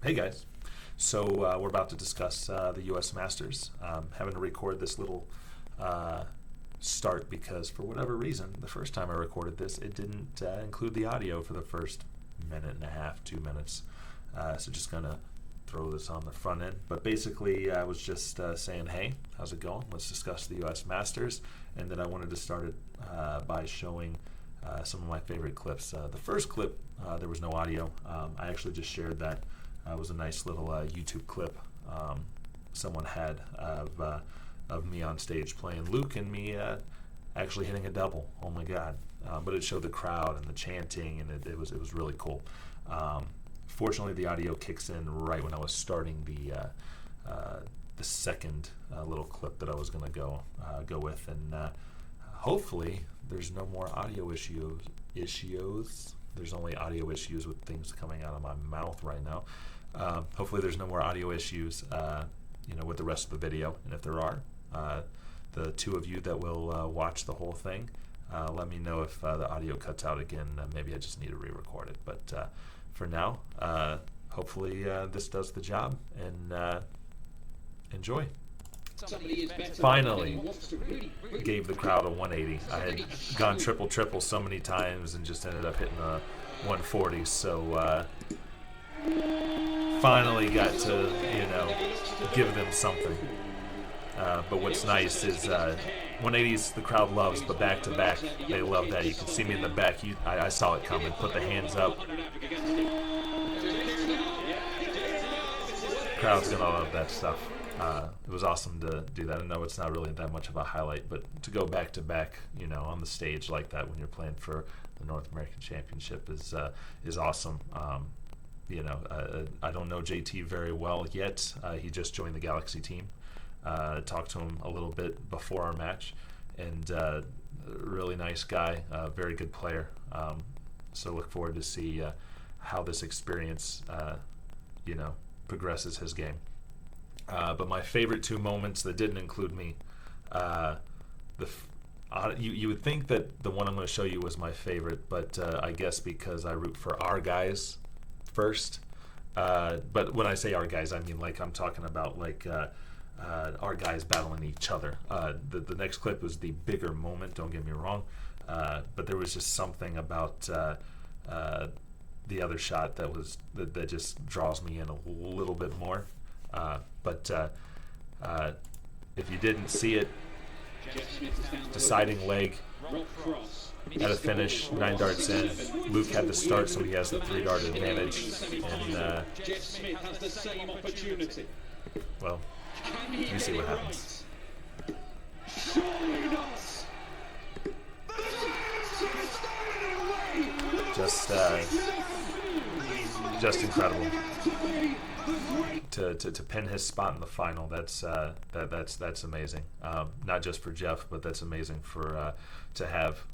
Hey guys, so we're about to discuss the US Masters. Having to record this little start because for whatever reason, the first time I recorded this, it didn't include the audio for the first minute and a half, 2 minutes. So just gonna throw this on the front end. But basically, I was just saying, hey, how's it going? Let's discuss the US Masters. And then I wanted to start it by showing some of my favorite clips. The first clip, there was no audio. I actually just shared that. It was a nice little YouTube clip someone had of me on stage playing Luke and me actually hitting a double. Oh my God! But it showed the crowd and the chanting, and it was really cool. Fortunately, the audio kicks in right when I was starting the second little clip that I was going to go with, and hopefully there's no more audio issues. There's only audio issues with things coming out of my mouth right now. Hopefully there's no more audio issues, with the rest of the video. And if there are, the two of you that will watch the whole thing, let me know if the audio cuts out again. Maybe I just need to re-record it. But for now, hopefully this does the job, and enjoy. Finally gave the crowd a 180. I had gone triple so many times and just ended up hitting a 140. So finally got to give them something. But what's nice is 180s the crowd loves, but back to back they love that. You can see me in the back. I saw it coming. Put the hands up. Crowd's gonna love that stuff. It was awesome to do that. I know it's not really that much of a highlight, but to go back to back, on the stage like that when you're playing for the North American Championship is awesome. I don't know JT very well yet. He just joined the Galaxy team. Talked to him a little bit before our match, and really nice guy, very good player. So look forward to see how this experience, progresses his game. But my favorite two moments that didn't include me, you would think that the one I'm going to show you was my favorite, but I guess because I root for our guys first. But when I say our guys, I mean I'm talking about our guys battling each other. The next clip was the bigger moment, don't get me wrong, but there was just something about the other shot that just draws me in a little bit more. But if you didn't see it, deciding leg at a finish, 9 darts in. Luke had the start, so he has the 3-dart advantage. And well, you see what happens. Just incredible. To pin his spot in the final, that's amazing. Not just for Jeff, but that's amazing for to have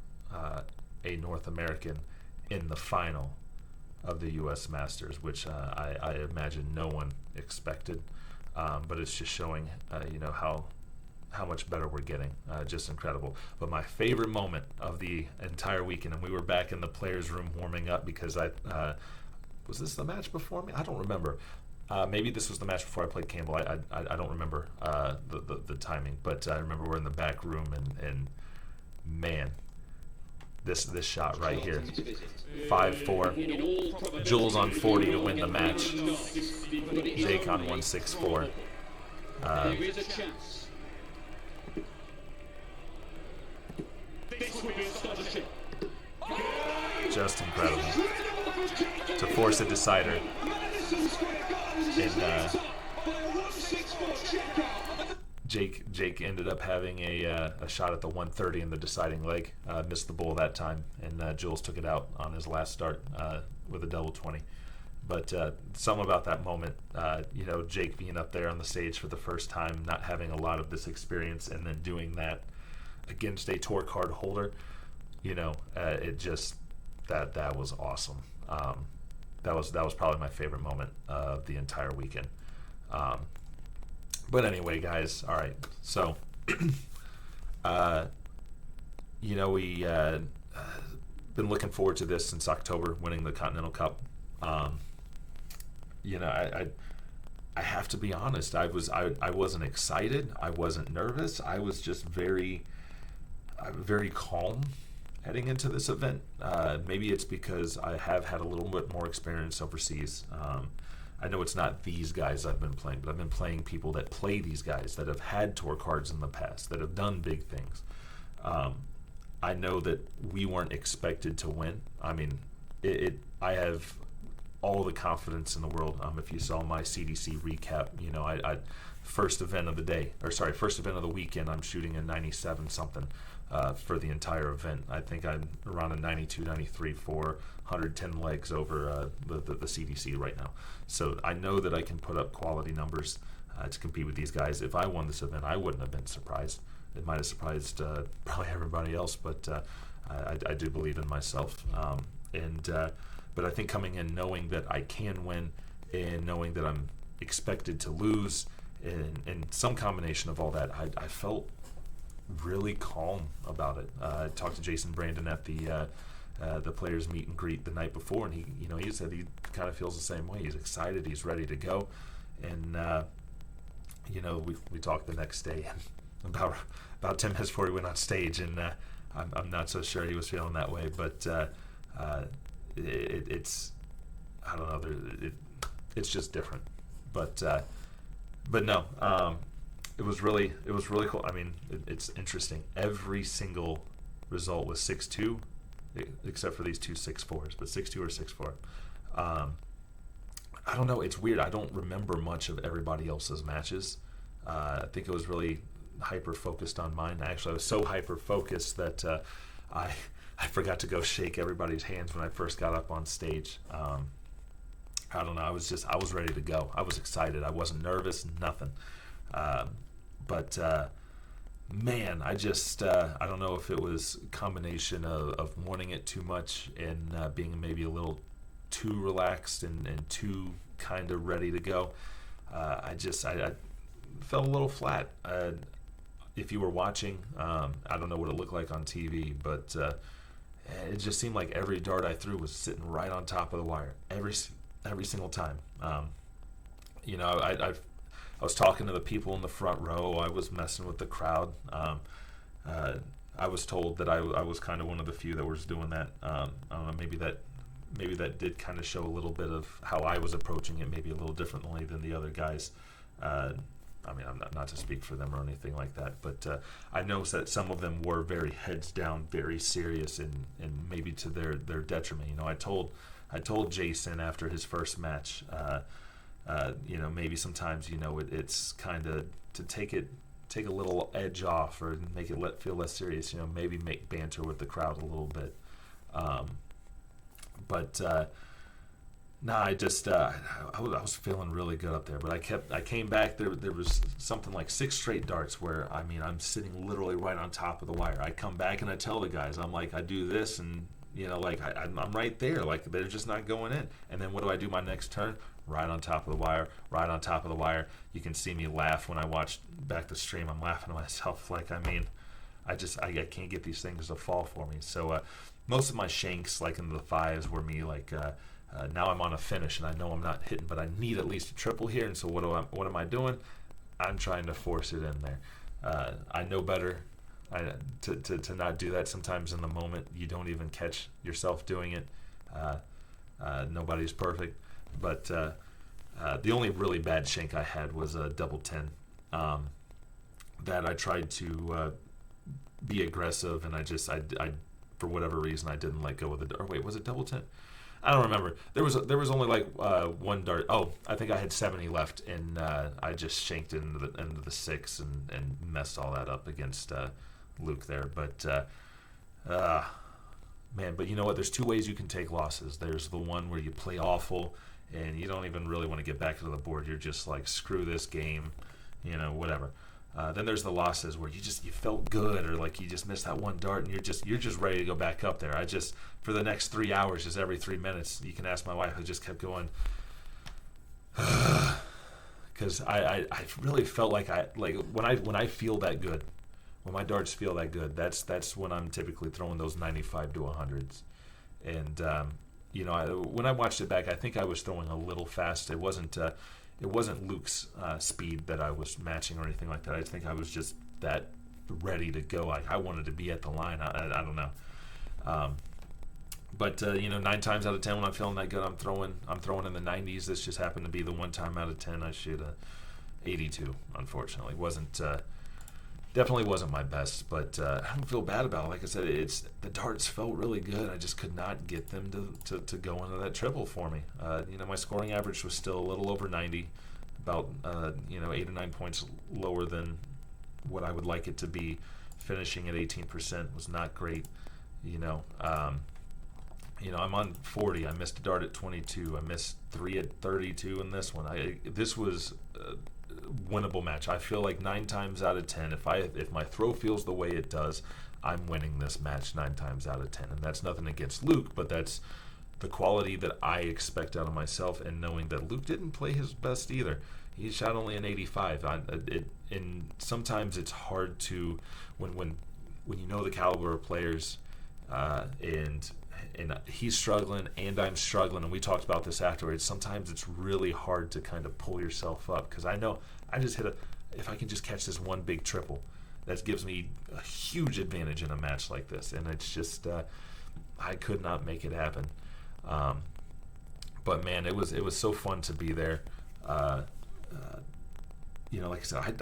a North American in the final of the U.S. Masters, which I imagine no one expected. But it's just showing, how much better we're getting. Just incredible. But my favorite moment of the entire weekend, and we were back in the players' room warming up because was this the match before me? I don't remember. Maybe this was the match before I played Campbell. I don't remember the timing, but I remember we're in the back room, and man, this shot right here, 5-4, Jules on 40 to win the match, Jake on 164. Just incredible to force a decider. And Jake ended up having a shot at the 130 in the deciding leg. Missed the bull that time, and Jules took it out on his last start with a double 20. But something about that moment, Jake being up there on the stage for the first time, not having a lot of this experience, and then doing that against a tour card holder, it just that was awesome. That was probably my favorite moment of the entire weekend. But anyway, guys, all right. So, we been looking forward to this since October, winning the Continental Cup. I have to be honest. I wasn't excited. I wasn't nervous. I was just very calm heading into this event. Maybe it's because I have had a little bit more experience overseas. I know it's not these guys I've been playing, but I've been playing people that play these guys, that have had tour cards in the past, that have done big things. I know that we weren't expected to win. I mean, I have all the confidence in the world. If you saw my CDC recap, first event of the weekend, I'm shooting a 97 something for the entire event. I think I'm around a 92, 93 for 110 legs over the CDC right now. So I know that I can put up quality numbers to compete with these guys. If I won this event, I wouldn't have been surprised. It might have surprised probably everybody else, but I do believe in myself. But I think coming in knowing that I can win and knowing that I'm expected to lose and some combination of all that, I felt really calm about it. I talked to Jason Brandon at the players meet and greet the night before, and he said he kind of feels the same way. He's excited, he's ready to go, and we talked the next day and about 10 minutes before he went on stage, and I'm not so sure he was feeling that way, but it's I don't know, it's just different, but no. It was really cool. I mean, it's interesting. Every single result was 6-2, except for these two 6-4s, but 6-2 or 6-4. I don't know. It's weird. I don't remember much of everybody else's matches. I think it was really hyper focused on mine. Actually, I was so hyper focused that I forgot to go shake everybody's hands when I first got up on stage. I don't know. I was ready to go. I was excited. I wasn't nervous. Nothing. But man, I don't know if it was a combination of wanting it too much and being maybe a little too relaxed and too kind of ready to go. I felt a little flat. If you were watching, I don't know what it looked like on TV, but it just seemed like every dart I threw was sitting right on top of the wire every single time. I was talking to the people in the front row. I was messing with the crowd. I was told that I was kind of one of the few that was doing that. I don't know. Maybe that did kind of show a little bit of how I was approaching it, maybe a little differently than the other guys. I mean, I'm not to speak for them or anything like that, but I noticed that some of them were very heads down, very serious, and maybe to their detriment. I told Jason after his first match. Maybe sometimes it's kind of to take a little edge off or make it feel less serious. Maybe make banter with the crowd a little bit. I was feeling really good up there. But I came back. There was something like 6 straight darts where I'm sitting literally right on top of the wire. I come back and I tell the guys, I'm like, I do this and. I'm right there. Like, they're just not going in. And then what do? My next turn? Right on top of the wire. Right on top of the wire. You can see me laugh when I watch back the stream. I'm laughing to myself. Like, I can't get these things to fall for me. So most of my shanks, like into the 5s, were me like, now I'm on a finish and I know I'm not hitting, but I need at least a triple here. And so what am I doing? I'm trying to force it in there. I know better. To not do that. Sometimes in the moment you don't even catch yourself doing it. Nobody's perfect, but the only really bad shank I had was a double 10 that I tried to be aggressive, and I for whatever reason I didn't let go of the. Or wait, was it double 10? I don't remember. There was only like one dart. Oh, I think I had 70 left, and I just shanked it into the 6 and messed all that up against Luke there. But man, but you know what? There's 2 ways you can take losses. There's the one where you play awful and you don't even really want to get back to the board. You're just like, screw this game, whatever. Then there's the losses where you felt good, or like you just missed that one dart and you're just ready to go back up there. For the next 3 hours, just every 3 minutes, you can ask my wife, I just kept going, because I really felt like when I feel that good, when my darts feel that good, that's when I'm typically throwing those 95 to 100s, and when I watched it back, I think I was throwing a little fast. It wasn't Luke's speed that I was matching or anything like that. I think I was just that ready to go. I wanted to be at the line. I don't know. But 9 times out of 10 when I'm feeling that good, I'm throwing in the 90s. This just happened to be the 1 time out of 10 I shoot a 82. Unfortunately, definitely wasn't my best. But I don't feel bad about it. Like I said, the darts felt really good. I just could not get them to go into that triple for me. My scoring average was still a little over 90, about 8 or 9 points lower than what I would like it to be. Finishing at 18% was not great. I'm on 40. I missed a dart at 22. I missed 3 at 32 in this one. This was a winnable match. I feel like 9 times out of 10, if my throw feels the way it does, I'm winning this match 9 times out of 10. And that's nothing against Luke, but that's the quality that I expect out of myself, and knowing that Luke didn't play his best either. He shot only an 85. And sometimes it's hard to, when you know the caliber of players, and he's struggling and I'm struggling, and we talked about this afterwards. Sometimes it's really hard to kind of pull yourself up, because I know I just if I can just catch this one big triple, that gives me a huge advantage in a match like this. And it's just I could not make it happen. But man, it was so fun to be there. Like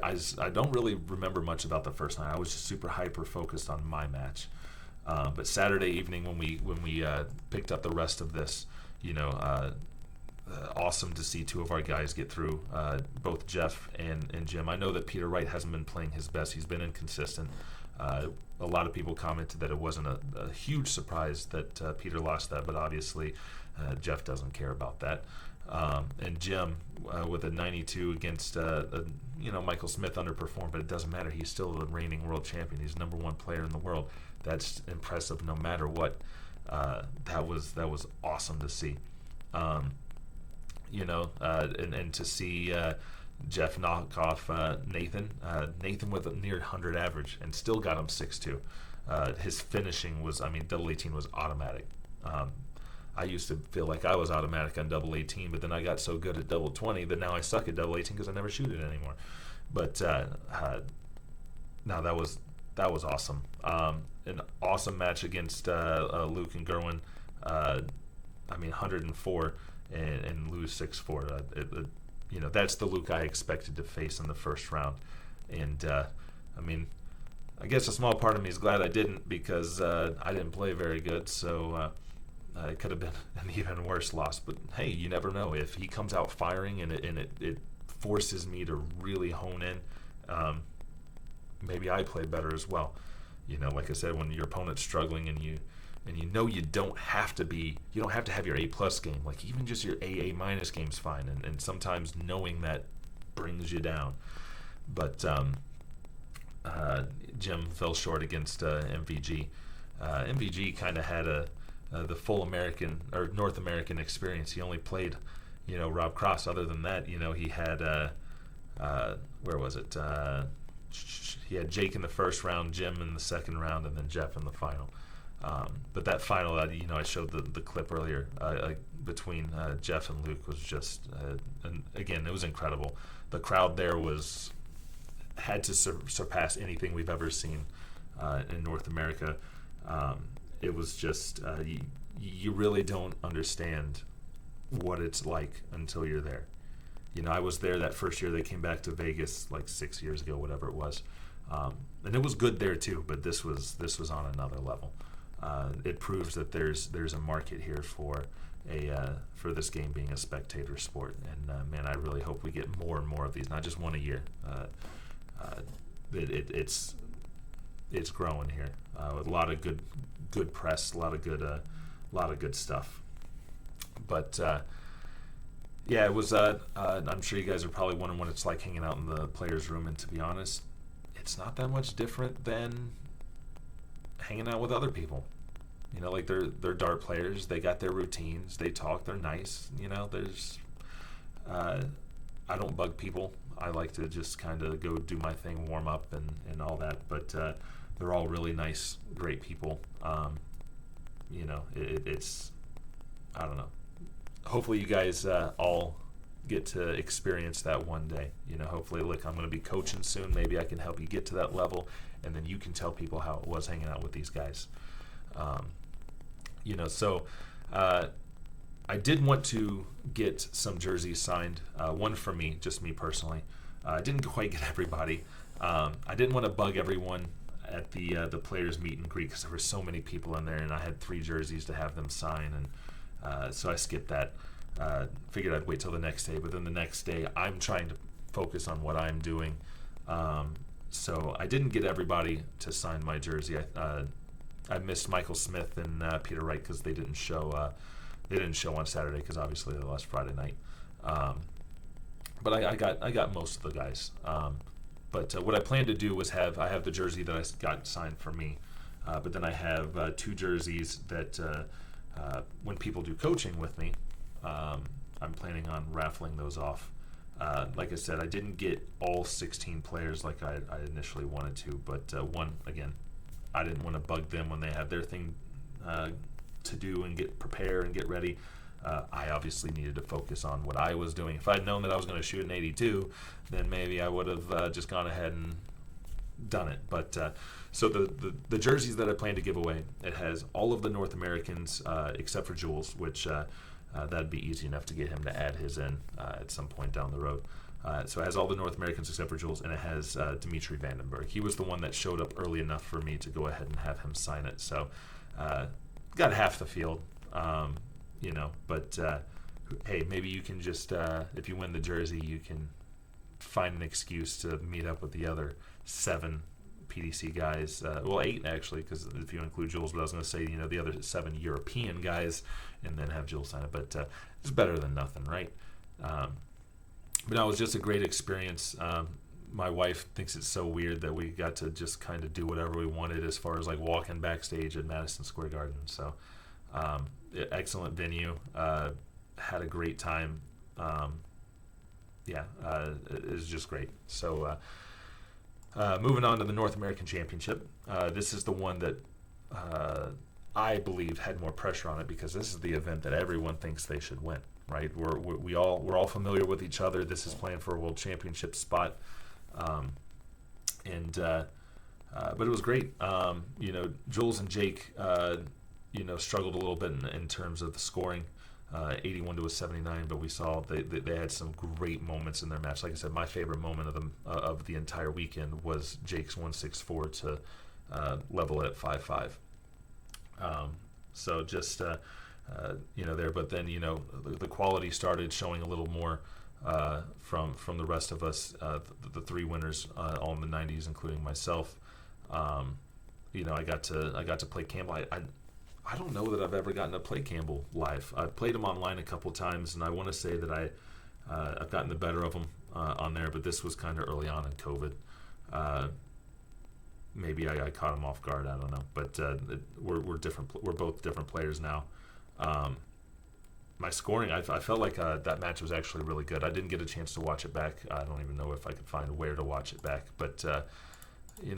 I said, I don't really remember much about the first night. I was just super hyper focused on my match. But Saturday evening when we picked up the rest of this, awesome to see 2 of our guys get through, both Jeff and Jim. I know that Peter Wright hasn't been playing his best. He's been inconsistent. A lot of people commented that it wasn't a huge surprise that Peter lost that, but obviously Jeff doesn't care about that. And Jim with a 92 against Michael Smith underperformed, but it doesn't matter. He's still the reigning world champion. He's number 1 player in the world. That's impressive no matter what. That was awesome to see. And to see Jeff knock off Nathan. Nathan with a near 100 average and still got him 6-2. His finishing was, double 18 was automatic. I used to feel like I was automatic on double 18, but then I got so good at double 20 that now I suck at double 18 because I never shoot it anymore. But no, that was awesome. An awesome match against Luke and Gerwin. 104 and lose 6-4. That's the Luke I expected to face in the first round. And I guess a small part of me is glad I didn't, because I didn't play very good. So it could have been an even worse loss. But hey, you never know. If he comes out firing and it forces me to really hone in, maybe I play better as well. Like I said, when your opponent's struggling and you don't have to have your A+ game. Like even just your A- game's fine. And sometimes knowing that brings you down. But Jim fell short against MVG. MVG kind of had the full American or North American experience. He only played, Rob Cross. Other than that, he had where was it? He had Jake in the first round, Jim in the second round, and then Jeff in the final. But that final, I showed the clip earlier between Jeff and Luke was just, and again, it was incredible. The crowd there had to surpass anything we've ever seen in North America. It was just, you really don't understand what it's like until you're there. I was there that first year they came back to Vegas, like 6 years ago, whatever it was. And it was good there too, but this was on another level. It proves that there's a market here for this game being a spectator sport, and man, I really hope we get more and more of these, not just one a year. It's growing here with a lot of good press, a lot of good stuff. But yeah, it was. I'm sure you guys are probably wondering what it's like hanging out in the players' room, and to be honest, it's not that much different than hanging out with other people. Like they're dart players. They got their routines. They talk. They're nice. There's. I don't bug people. I like to just kind of go do my thing, warm up, and all that. But they're all really nice, great people. It's I don't know. Hopefully you guys all get to experience that one day. Hopefully, look, I'm going to be coaching soon. Maybe I can help you get to that level, and then you can tell people how it was hanging out with these guys. So I did want to get some jerseys signed. One for me, just me personally. I didn't quite get everybody. I didn't want to bug everyone at the players meet and greet because there were so many people in there, and I had 3 jerseys to have them sign, and so I skipped that. Figured I'd wait till the next day, but then the next day I'm trying to focus on what I'm doing. So I didn't get everybody to sign my jersey. I missed Michael Smith and Peter Wright because they didn't show. They didn't show on Saturday because obviously they lost Friday night. But I got most of the guys. But what I planned to do was I have the jersey that I got signed for me, but then I have 2 jerseys that when people do coaching with me, I'm planning on raffling those off. Like I said, I didn't get all 16 players like I initially wanted to, but one, again, I didn't want to bug them when they had their thing to do and get prepared and get ready. I obviously needed to focus on what I was doing. If I'd known that I was going to shoot an 82, then maybe I would have just gone ahead and done it. But so the jerseys that I plan to give away, it has all of the North Americans except for Jules, which that'd be easy enough to get him to add his in at some point down the road. So it has all the North Americans except for Jules, and it has Dimitri Vandenberg. He was the one that showed up early enough for me to go ahead and have him sign it. So got half the field, but hey, maybe you can just, if you win the jersey, you can find an excuse to meet up with the other 7 PDC guys, 8 actually, because if you include Jules, but I was going to say, the other 7 European guys, and then have Jules sign it, but it's better than nothing, right? But no, it was just a great experience. My wife thinks it's so weird that we got to just kind of do whatever we wanted as far as like walking backstage at Madison Square Garden. So excellent venue. Had a great time. It was just great. So moving on to the North American Championship. This is the one that I believe had more pressure on it because this is the event that everyone thinks they should win. Right? We're all familiar with each other. This is playing for a world championship spot, but it was great. Jules and Jake, struggled a little bit in terms of the scoring, 81 to a 79. But we saw they had some great moments in their match. Like I said, my favorite moment of the entire weekend was Jake's 164 to level it at 5-5. So just there, but then the quality started showing a little more from the rest of us. The 3 winners all in the 90s, including myself. I got to play Campbell. I don't know that I've ever gotten to play Campbell live. I've played him online a couple times, and I want to say that I've gotten the better of him on there. But this was kind of early on in COVID. Maybe I caught him off guard. I don't know. But we're different. We're both different players now. My scoring, I felt like that match was actually really good. I didn't get a chance to watch it back. I don't even know if I could find where to watch it back. But a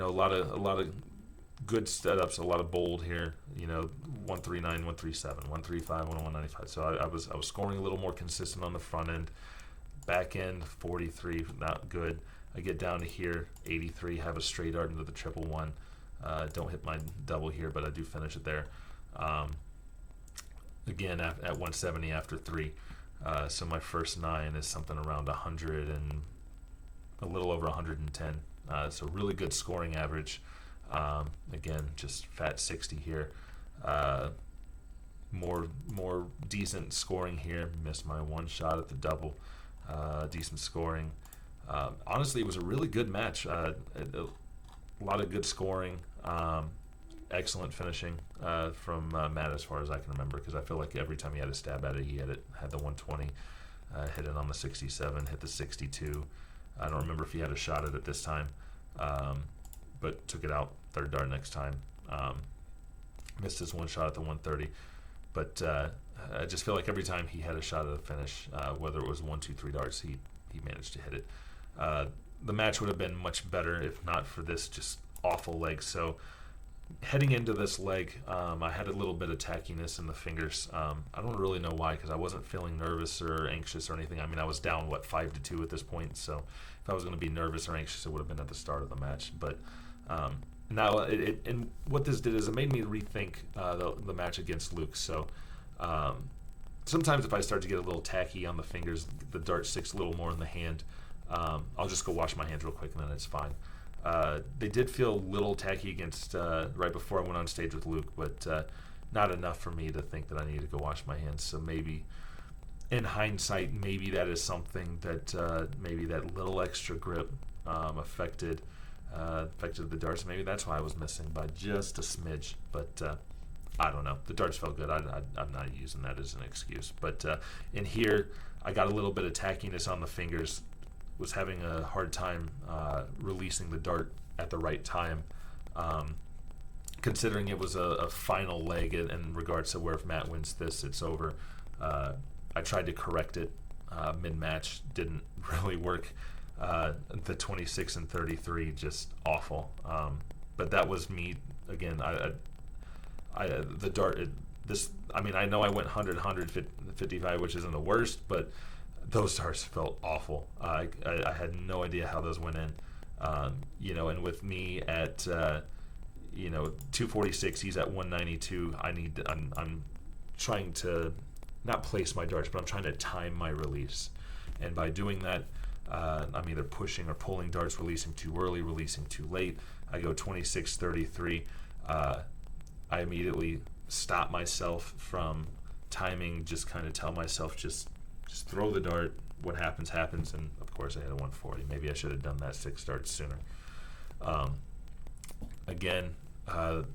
lot of good setups, a lot of bold here. 139, 137, 135, 195. So I was scoring a little more consistent on the front end. Back end 43, not good. I get down to here 83, have a straight dart into the 111. Don't hit my double here, but I do finish it there. Again at 170 after 3. So my first 9 is something around 100 and a little over 110. So really good scoring average. Again, just fat 60 here. More decent scoring here. Missed my 1 shot at the double. Decent scoring. Honestly, it was a really good match. A lot of good scoring. Excellent finishing from Matt, as far as I can remember, because I feel like every time he had a stab at it, he had the 120, hit it on the 67, hit the 62. I don't remember if he had a shot at it this time, but took it out, 3rd dart next time. Missed his 1 shot at the 130, but I just feel like every time he had a shot at a finish, whether it was 1, 2, 3 darts, he managed to hit it. The match would have been much better if not for this just awful leg. So heading into this leg, I had a little bit of tackiness in the fingers. I don't really know why, because I wasn't feeling nervous or anxious or anything. I mean, I was down 5-2 at this point, so if I was going to be nervous or anxious, it would have been at the start of the match. But now, and what this did is it made me rethink the match against Luke. So sometimes if I start to get a little tacky on the fingers, the dart sticks a little more in the hand. I'll just go wash my hands real quick, and then it's fine. They did feel a little tacky against right before I went on stage with Luke, but not enough for me to think that I need to go wash my hands. So maybe, in hindsight, maybe that is something that maybe that little extra grip affected the darts. Maybe that's why I was missing by just a smidge. But I don't know. The darts felt good. I'm not using that as an excuse. But in here, I got a little bit of tackiness on the fingers. Was having a hard time releasing the dart at the right time, considering it was a final leg in regards to where if Matt wins this, it's over. I tried to correct it mid-match, didn't really work. The 26 and 33, just awful. But that was me again. The dart. I mean, I know I went 100, 155, which isn't the worst, but those darts felt awful. I had no idea how those went in. And with me at 246, he's at 192. I'm trying to not place my darts, but I'm trying to time my release. And by doing that, I'm either pushing or pulling darts, releasing too early, releasing too late. I go 26, 33. I immediately stop myself from timing, just kind of tell myself just throw the dart. What happens, happens. And, of course, I had a 140. Maybe I should have done that 6 darts sooner. Again, the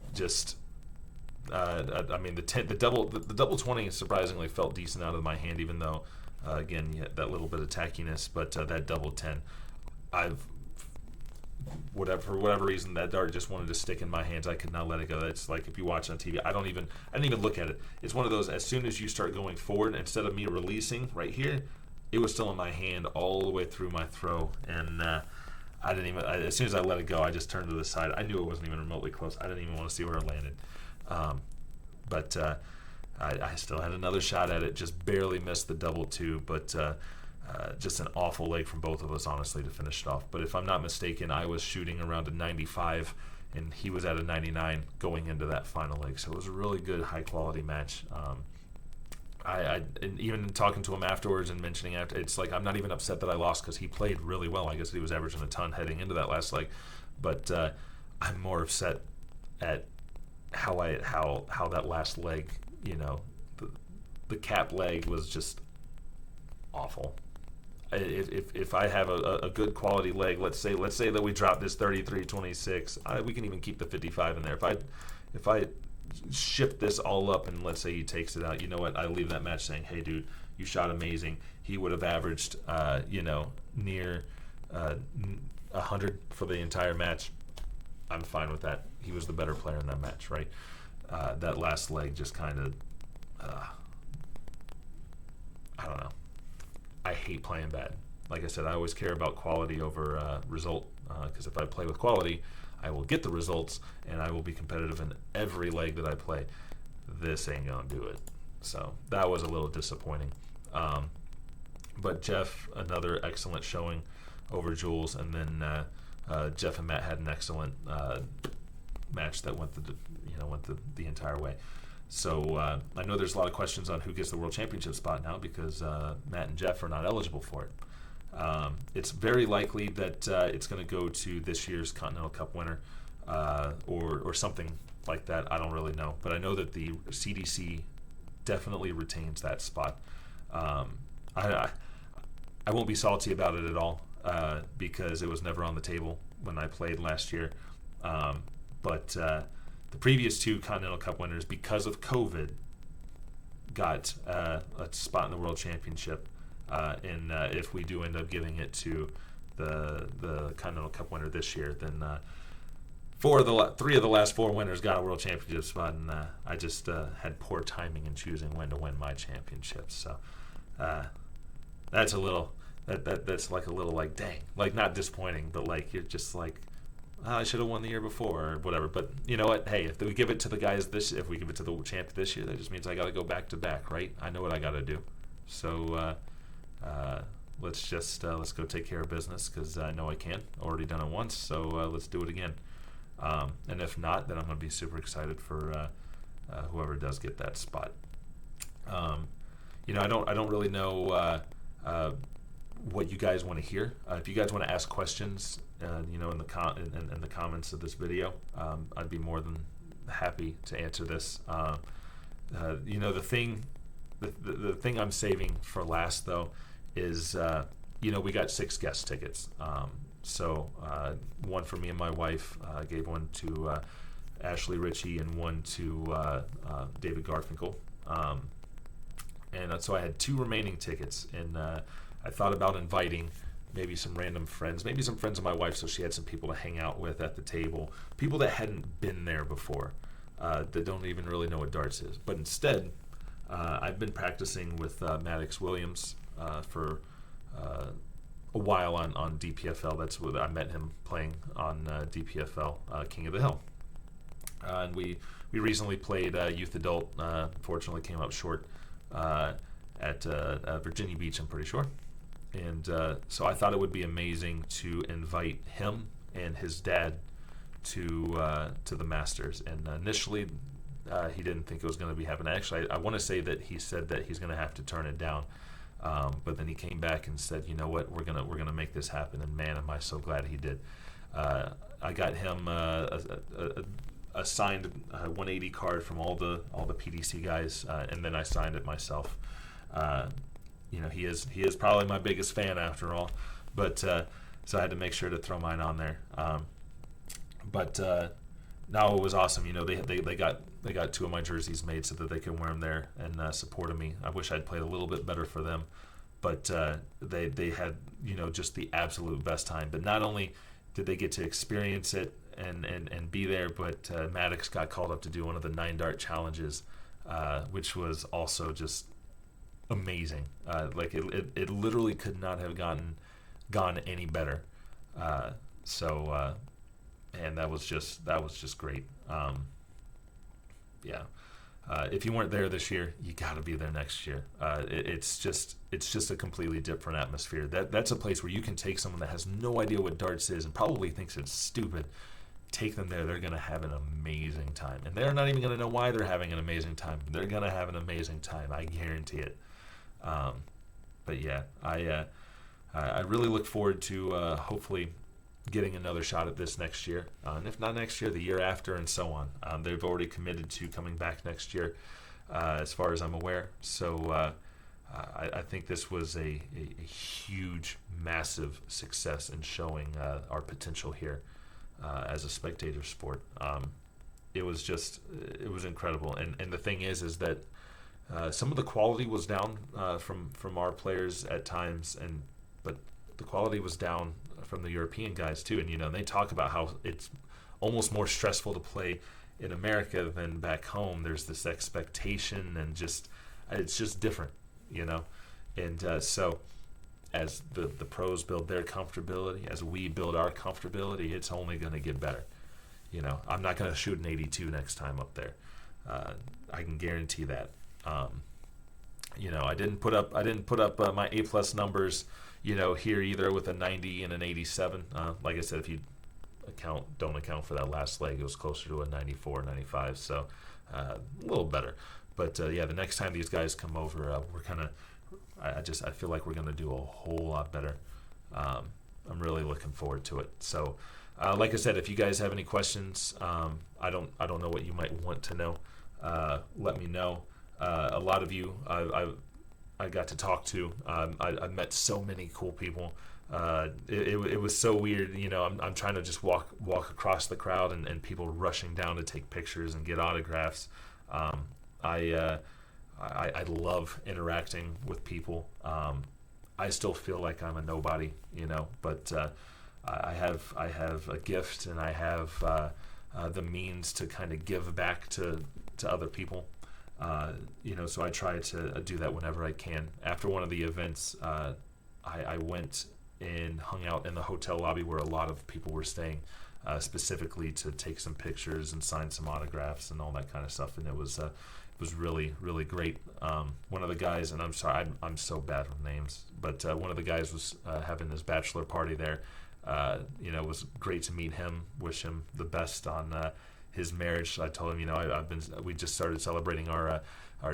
double 20 surprisingly felt decent out of my hand, even though, again, you had that little bit of tackiness. But that double 10, for whatever reason, that dart just wanted to stick in my hands. I could not let it go. It's like if you watch on TV, I didn't even look at it. It's one of those, as soon as you start going forward, instead of me releasing right here, it was still in my hand all the way through my throw. And as soon as I let it go, I just turned to the side. I knew it wasn't even remotely close. I didn't even want to see where it landed. But I still had another shot at it, just barely missed the double 2, but just an awful leg from both of us, honestly, to finish it off. But if I'm not mistaken, I was shooting around a 95, and he was at a 99 going into that final leg. So it was a really good, high-quality match. And even talking to him afterwards and mentioning it's like I'm not even upset that I lost because he played really well. I guess he was averaging a ton heading into that last leg. But I'm more upset at how that last leg, the cap leg was just awful. If I have a good quality leg, let's say that we drop this 33-26, we can even keep the 55 in there. If I shift this all up and let's say he takes it out, you know what? I leave that match saying, hey, dude, you shot amazing. He would have averaged, near 100 for the entire match. I'm fine with that. He was the better player in that match, right? That last leg just kind of, I don't know. I hate playing bad. Like I said, I always care about quality over result, because if I play with quality, I will get the results, and I will be competitive in every leg that I play. This ain't going to do it. So that was a little disappointing. But Jeff, another excellent showing over Jules, and then Jeff and Matt had an excellent match that went the entire way. So I know there's a lot of questions on who gets the World Championship spot now because Matt and Jeff are not eligible for it. It's very likely that it's going to go to this year's Continental Cup winner or something like that. I don't really know. But I know that the CDC definitely retains that spot. I won't be salty about it at all because it was never on the table when I played last year. But the previous 2 Continental Cup winners, because of COVID, got a spot in the World Championship. And if we do end up giving it to the Continental Cup winner this year, then 3 of the last 4 winners got a World Championship spot, and I just had poor timing in choosing when to win my championships. So that's a little that's like a little like dang, like not disappointing, but like you're just like I should have won the year before or whatever. But you know what? Hey, if we give it to the guys if we give it to the champ this year, that just means I got to go back to back, right? I know what I got to do. So let's go take care of business, because I know I can. Already done it once, so let's do it again. And if not, then I'm going to be super excited for whoever does get that spot. I don't really know what you guys want to hear. If you guys want to ask questions, in the comments of this video, I'd be more than happy to answer this. The thing I'm saving for last, though, is we got 6 guest tickets. So one for me and my wife. I gave one to Ashley Ritchie and one to David Garfinkel. And so I had 2 remaining tickets, and I thought about inviting maybe some random friends, maybe some friends of my wife, so she had some people to hang out with at the table, people that hadn't been there before, that don't even really know what darts is. But instead, I've been practicing with Maddox Williams for a while on DPFL. That's what I met him playing on DPFL, King of the Hill. And we recently played Youth Adult. Fortunately, came up short at Virginia Beach, I'm pretty sure. And so I thought it would be amazing to invite him and his dad to the Masters. And initially, he didn't think it was going to be happening. Actually, I want to say that he said that he's going to have to turn it down. But then he came back and said, "You know what? We're gonna make this happen." And man, am I so glad he did. I got him a signed 180 card from all the PDC guys, and then I signed it myself. He is probably my biggest fan after all, but so I had to make sure to throw mine on there. But now it was awesome. They got 2 of my jerseys made so that they can wear them there and supported me. I wish I'd played a little bit better for them, but they had just the absolute best time. But not only did they get to experience it and be there, but Maddox got called up to do one of the 9-dart challenges, which was also just amazing. It literally could not have gone any better. And that was just great. If you weren't there this year, you got to be there next year. It's just a completely different atmosphere. That's a place where you can take someone that has no idea what darts is and probably thinks it's stupid. Take them there. They're going to have an amazing time. And they're not even going to know why they're having an amazing time. They're going to have an amazing time. I guarantee it. But yeah, I really look forward to hopefully getting another shot at this next year. And if not next year, the year after, and so on. They've already committed to coming back next year, as far as I'm aware. So I think this was a huge, massive success in showing our potential here as a spectator sport. It was incredible. And the thing is that some of the quality was down from our players at times, but the quality was down from the European guys too. And they talk about how it's almost more stressful to play in America than back home. There's this expectation, and it's just different, And so as the pros build their comfortability, as we build our comfortability, it's only going to get better. I'm not going to shoot an 82 next time up there. I can guarantee that. I didn't put up my A+ numbers, here either with a 90 and an 87. Like I said, if you don't account for that last leg, it was closer to a 94, 95. So a little better. But the next time these guys come over, I feel like we're gonna do a whole lot better. I'm really looking forward to it. So, like I said, if you guys have any questions, I don't know what you might want to know. Let me know. A lot of you I got to talk to. I met so many cool people. It was so weird. I'm trying to just walk across the crowd and people rushing down to take pictures and get autographs. I love interacting with people. I still feel like I'm a nobody, but I have a gift, and I have the means to kind of give back to other people. So I try to do that whenever I can. After one of the events, I went and hung out in the hotel lobby where a lot of people were staying. specifically to take some pictures and sign some autographs and all that kind of stuff, and it was really, really great. One of the guys, and I'm sorry, I'm so bad with names, but one of the guys was having his bachelor party there. It was great to meet him, wish him the best on his marriage. I told him, we just started celebrating our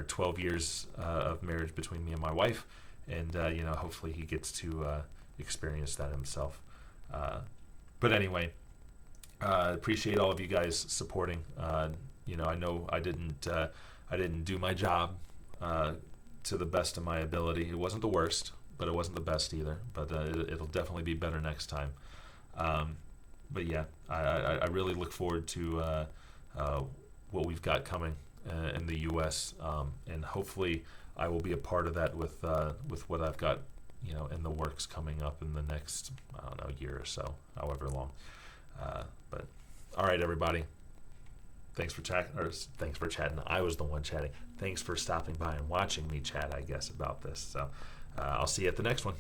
12 years of marriage between me and my wife, and hopefully he gets to experience that himself. But anyway, appreciate all of you guys supporting. I know I didn't do my job to the best of my ability. It wasn't the worst, but it wasn't the best either. But it'll definitely be better next time. But yeah, I really look forward to what we've got coming in the U.S. And hopefully I will be a part of that with what I've got in the works coming up in the next year or so, however long. But all right, everybody. Thanks for chatting. I was the one chatting. Thanks for stopping by and watching me chat, I guess, about this. So I'll see you at the next one.